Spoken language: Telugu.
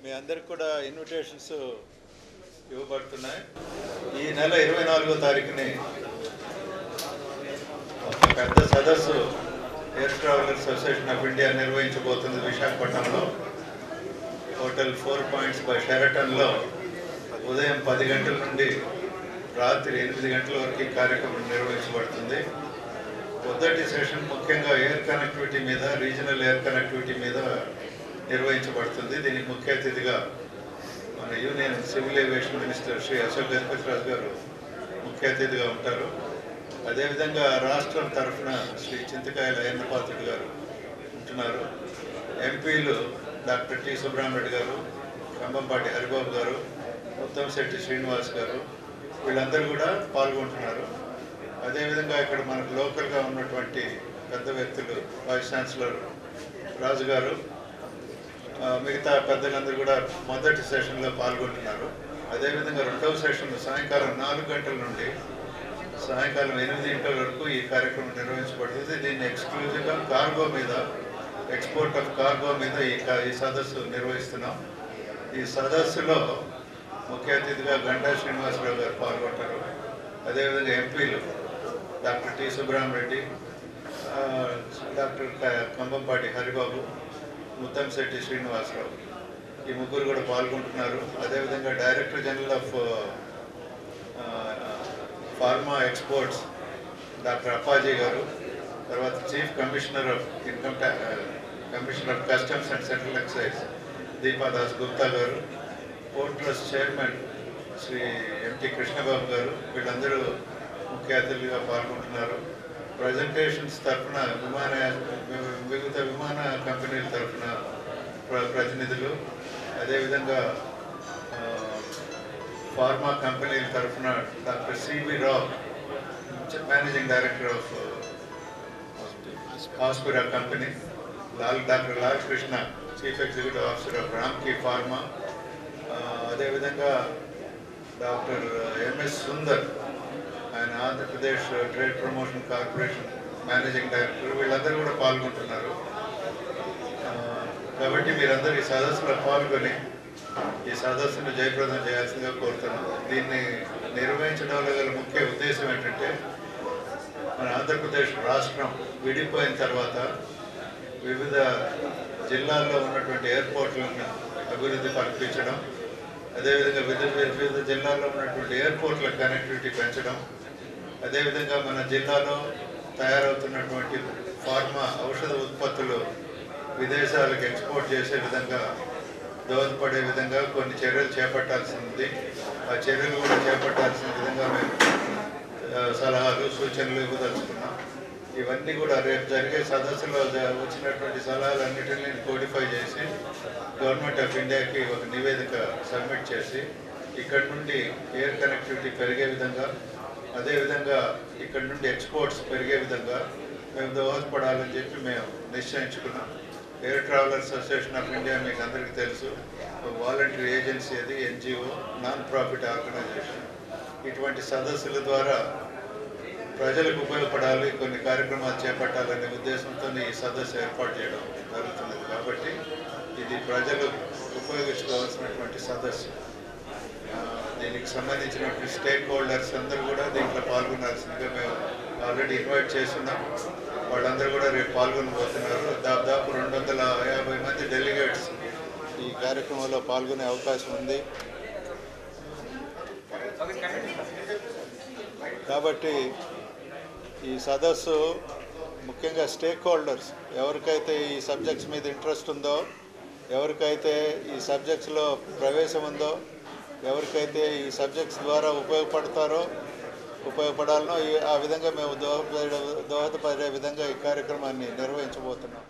మీ అందరికి కూడా ఇన్విటేషన్స్ ఇవ్వబడుతున్నాయి. ఈ నెల 24వ తారీఖుని పెద్ద సదస్సు air travellers association of India నిర్వహించబోతుంది విశాఖపట్నంలో. హోటల్ 4 పాయింట్స్ బై షెరటన్లో ఉదయం 10 గంటల నుండి రాత్రి 8 గంటల వరకు కార్యక్రమం నిర్వహించబడుతుంది. మొదటి సెషన్ ముఖ్యంగా ఎయిర్ కనెక్టివిటీ మీద, రీజనల్ ఎయిర్ కనెక్టివిటీ మీద నిర్వహించబడుతుంది. దీనికి ముఖ్య అతిథిగా మన union civil aviation minister Shri Ashok Gajapathiraju గారు ముఖ్య అతిథిగా ఉంటారు. అదేవిధంగా రాష్ట్రం తరఫున శ్రీ చింతకాయల అయ్యన్నపాత్రుడు గారు ఉంటున్నారు. ఎంపీలు డాక్టర్ టి సుబ్రహ్మణ్యరెడ్డి గారు, కంబంపాటి హరిబాబు గారు, ముత్తంశెట్టి శ్రీనివాస్ గారు, వీళ్ళందరూ కూడా పాల్గొంటున్నారు. అదేవిధంగా ఇక్కడ మనకు లోకల్గా ఉన్నటువంటి పెద్ద వ్యక్తులు వైస్ ఛాన్సలర్ రాజు గారు, మిగతా పెద్దలందరూ కూడా మొదటి సెషన్లో పాల్గొంటున్నారు. అదేవిధంగా రెండవ సెషన్ సాయంకాలం 4 గంటల నుండి సాయంకాలం 8 గంటల వరకు ఈ కార్యక్రమం నిర్వహించబడుతుంది. దీన్ని ఎక్స్క్లూజివ్గా కార్గో మీద, ఎక్స్పోర్ట్ ఆఫ్ కార్గో మీద ఈ సదస్సు నిర్వహిస్తున్నాం. ఈ సదస్సులో ముఖ్య అతిథిగా గంటా శ్రీనివాసరావు గారు పాల్గొంటారు. అదేవిధంగా ఎంపీలు doctor T Subrahmanyareddy, doctor Kambhampati Haribabu, Muttamsetti Srinivasarao, ఈ ముగ్గురు కూడా పాల్గొంటున్నారు. అదేవిధంగా director general of pharma exports doctor Appaji గారు, తర్వాత chief commissioner of commissioner of customs and central excise Deepadas Gupta గారు, పోర్ట్ ట్రస్ట్ చైర్మన్ శ్రీ ఎంటి కృష్ణబాబు గారు, వీళ్ళందరూ ముఖ్య అతిథులుగా పాల్గొంటున్నారు. ప్రజెంటేషన్స్ తరఫున వివిధ విమాన కంపెనీల తరఫున ప్రతినిధులు, అదేవిధంగా ఫార్మా కంపెనీల తరఫున doctor CB Rao, managing director of Hospira company, doctor Lal Krishna, chief executive officer of Ramky pharma, అదేవిధంగా డాక్టర్ ఎంఎస్ సుందర్, ఆయన Andhra Pradesh trade promotion corporation managing director, వీళ్ళందరూ కూడా పాల్గొంటున్నారు. కాబట్టి మీరందరూ ఈ సదస్సులో పాల్గొని ఈ సదస్సును జయప్రదం చేయాల్సిందిగా కోరుతున్నాం. దీన్ని నిర్వహించడంలో గల ముఖ్య ఉద్దేశం ఏంటంటే, మన ఆంధ్రప్రదేశ్ రాష్ట్రం విడిపోయిన తర్వాత వివిధ జిల్లాల్లో ఉన్నటువంటి ఎయిర్పోర్ట్లను అభివృద్ధి కల్పించడం, అదేవిధంగా వివిధ జిల్లాల్లో ఉన్నటువంటి ఎయిర్పోర్ట్ల కనెక్టివిటీ పెంచడం, అదేవిధంగా మన జిల్లాలో తయారవుతున్నటువంటి ఫార్మా ఔషధ ఉత్పత్తులు విదేశాలకు ఎక్స్పోర్ట్ చేసే విధంగా దోహదపడే విధంగా కొన్ని చర్యలు చేపట్టాల్సి ఉంది. ఆ చర్యలు కూడా చేపట్టాల్సిన విధంగా మేము సలహాలు, సూచనలు ఇవ్వదలుచుకున్నాం. ఇవన్నీ కూడా రేపు జరిగే సదస్సులో వచ్చినటువంటి సలహాలన్నిటిని కోడిఫై చేసి గవర్నమెంట్ ఆఫ్ ఇండియాకి ఒక నివేదిక సబ్మిట్ చేసి ఇక్కడ నుండి ఎయిర్ కనెక్టివిటీ పెరిగే విధంగా, అదేవిధంగా ఇక్కడ నుండి ఎక్స్పోర్ట్స్ పెరిగే విధంగా మేము దోహదపడాలని చెప్పి మేము నిశ్చయించుకున్నాం. Air travellers association of India మీకు అందరికీ తెలుసు, వాలంటరీ ఏజెన్సీ, అది ఎన్జిఓ, నాన్ ప్రాఫిట్ ఆర్గనైజేషన్. ఇటువంటి సదస్సుల ద్వారా ప్రజలకు ఉపయోగపడాలి, కొన్ని కార్యక్రమాలు చేపట్టాలనే ఉద్దేశంతో ఈ సదస్సు ఏర్పాటు చేయడం జరుగుతున్నది. కాబట్టి ఇది ప్రజలు ఉపయోగించుకోవాల్సినటువంటి సదస్సు. దీనికి సంబంధించినటువంటి స్టేక్ హోల్డర్స్ అందరూ కూడా దీంట్లో పాల్గొనాల్సిందిగా మేము ఆల్రెడీ ఇన్వైట్ చేస్తున్నాం. వాళ్ళందరూ కూడా రేపు పాల్గొనబోతున్నారు. దాదాపు 250 మంది డెలిగేట్స్ ఈ కార్యక్రమంలో పాల్గొనే అవకాశం ఉంది. కాబట్టి ఈ సదస్సు ముఖ్యంగా స్టేక్ హోల్డర్స్, ఎవరికైతే ఈ సబ్జెక్ట్స్ మీద ఇంట్రెస్ట్ ఉందో, ఎవరికైతే ఈ సబ్జెక్ట్స్లో ప్రవేశం ఉందో, ఎవరికైతే ఈ సబ్జెక్ట్స్ ద్వారా ఉపయోగపడాలనో ఆ విధంగా మేము దోహదపడే విధంగా ఈ కార్యక్రమాన్ని నిర్వహించబోతున్నాం.